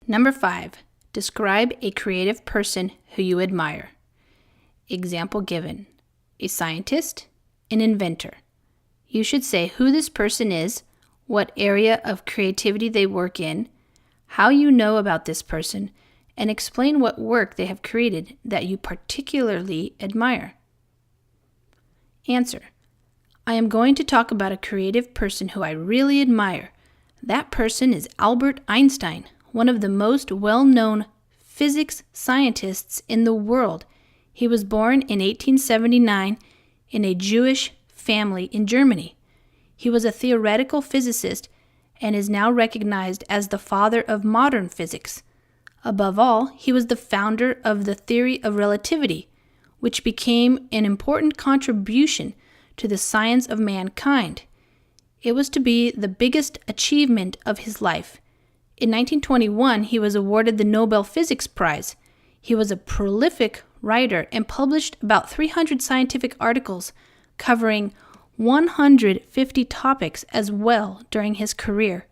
Number 5. Describe a creative person who you admire. Example given: a scientist, an inventor. You should say who this person is, what area of creativity they work in, how you know about this person, and explain what work they have created that you particularly admire. Answer: I am going to talk about a creative person who I really admire. That person is Albert Einstein, one of the most well-known physics scientists in the world. He was born in 1879 in a Jewish family in Germany. He was a theoretical physicist and is now recognized as the father of modern physics. Above all, he was the founder of the theory of relativity, which became an important contribution to the science of mankind. It was to be the biggest achievement of his life. In 1921, he was awarded the Nobel Physics Prize. He was a prolific writer and published about 300 scientific articles covering 150 topics as well during his career.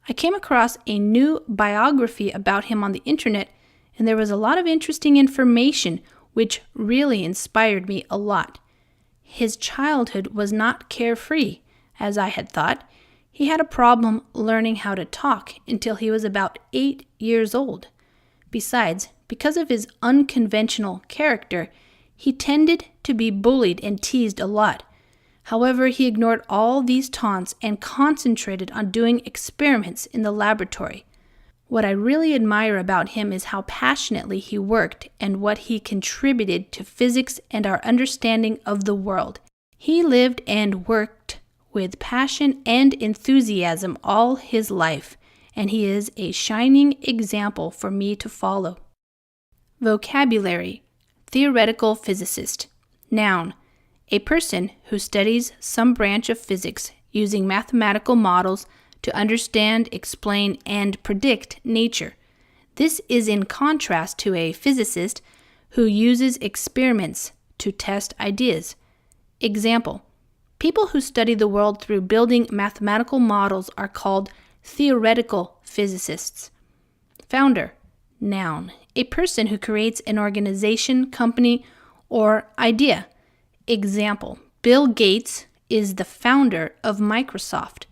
I came across a new biography about him on the internet, and there was a lot of interesting information which really inspired me a lot. His childhood was not carefree, as I had thought. He had a problem learning how to talk until he was about 8 years old. Besides, because of his unconventional character, he tended to be bullied and teased a lot. However, he ignored all these taunts and concentrated on doing experiments in the laboratory. What I really admire about him is how passionately he worked and what he contributed to physics and our understanding of the world. He lived and worked with passion and enthusiasm all his life, and he is a shining example for me to follow. Vocabulary: theoretical physicist. Noun: a person who studies some branch of physics using mathematical models to understand, explain, and predict nature. This is in contrast to a physicist who uses experiments to test ideas. Example: people who study the world through building mathematical models are called theoretical physicists. Founder. Noun: a person who creates an organization, company, or idea. Example: Bill Gates is the founder of Microsoft.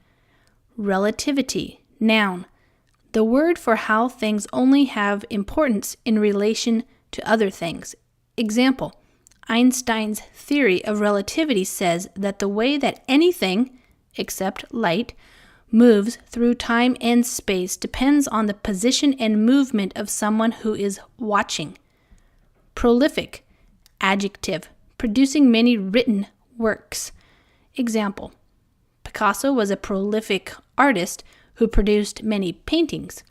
Relativity. Noun: the word for how things only have importance in relation to other things. Example: Einstein's theory of relativity says that the way that anything, except light, moves through time and space depends on the position and movement of someone who is watching. Prolific. Adjective: producing many written works. Example: Picasso was a prolific artist who produced many paintings.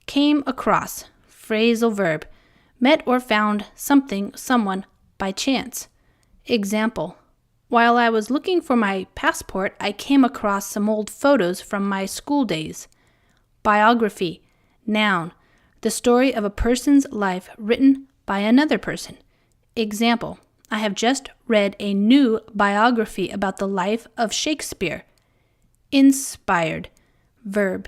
Came across. Phrasal verb: met or found something, someone, by chance. Example: while I was looking for my passport, I came across some old photos from my school days. Biography. Noun: the story of a person's life written by another person. Example: I have just read a new biography about the life of Shakespeare. Inspired. Verb: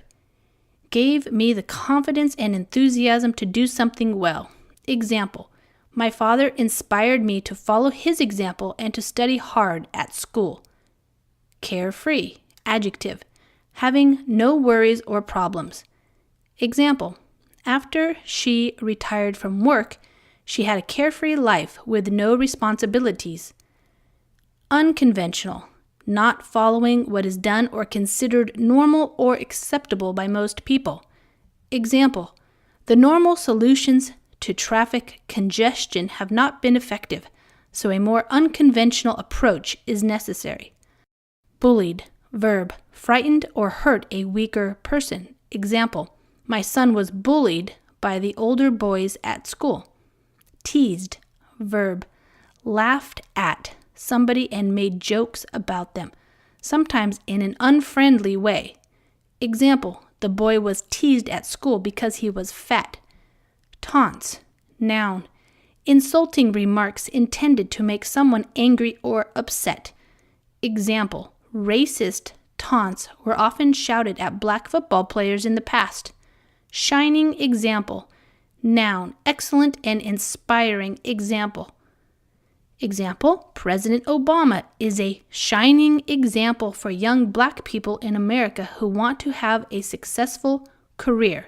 gave me the confidence and enthusiasm to do something well. Example: my father inspired me to follow his example and to study hard at school. Carefree. Adjective: having no worries or problems. Example: after she retired from work, she had a carefree life with no responsibilities. Unconventional: not following what is done or considered normal or acceptable by most people. Example: the normal solutions to traffic congestion have not been effective, so a more unconventional approach is necessary. Bullied. Verb: frightened or hurt a weaker person. Example: my son was bullied by the older boys at school. Teased. Verb: laughed at somebody and made jokes about them, sometimes in an unfriendly way. Example: the boy was teased at school because he was fat. Taunts. Noun: insulting remarks intended to make someone angry or upset. Example: racist taunts were often shouted at black football players in the past. shining example. Noun, excellent and inspiring example. Example, President Obama is a shining example for young Black people in America who want to have a successful career.